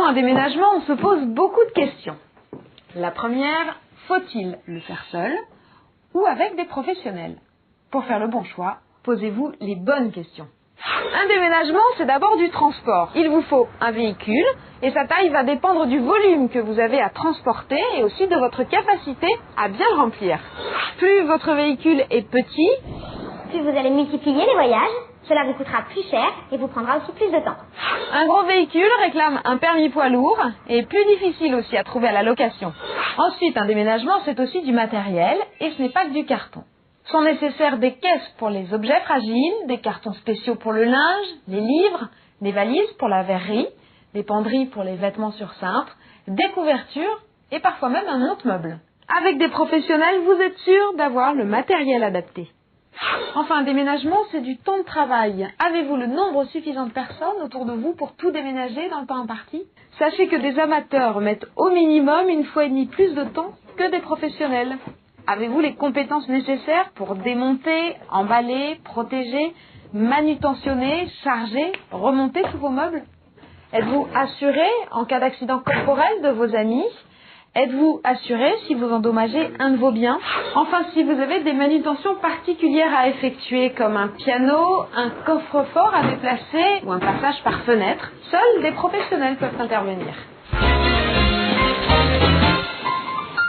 Avant un déménagement, on se pose beaucoup de questions. La première, faut-il le faire seul ou avec des professionnels? Pour faire le bon choix, posez-vous les bonnes questions. Un déménagement, c'est d'abord du transport. Il vous faut un véhicule et sa taille va dépendre du volume que vous avez à transporter et aussi de votre capacité à bien le remplir. Plus votre véhicule est petit, plus vous allez multiplier les voyages, cela vous coûtera plus cher et vous prendra aussi plus de temps. Un gros véhicule réclame un permis poids lourd et est plus difficile aussi à trouver à la location. Ensuite, un déménagement, c'est aussi du matériel et ce n'est pas que du carton. Sont nécessaires des caisses pour les objets fragiles, des cartons spéciaux pour le linge, les livres, des valises pour la verrerie, des penderies pour les vêtements sur cintre, des couvertures et parfois même un monte-meuble. Avec des professionnels, vous êtes sûr d'avoir le matériel adapté. Enfin, un déménagement, c'est du temps de travail. Avez-vous le nombre suffisant de personnes autour de vous pour tout déménager dans le temps imparti? Sachez que des amateurs mettent au minimum 1,5 fois plus de temps que des professionnels. Avez-vous les compétences nécessaires pour démonter, emballer, protéger, manutentionner, charger, remonter tous vos meubles? Êtes-vous assuré en cas d'accident corporel de vos amis? Êtes-vous assuré si vous endommagez un de vos biens? Enfin, si vous avez des manutentions particulières à effectuer, comme un piano, un coffre-fort à déplacer ou un passage par fenêtre, seuls des professionnels peuvent intervenir.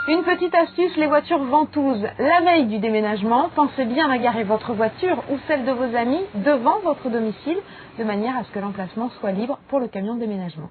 Une petite astuce, les voitures ventouses. La veille du déménagement, pensez bien à garer votre voiture ou celle de vos amis devant votre domicile, de manière à ce que l'emplacement soit libre pour le camion de déménagement.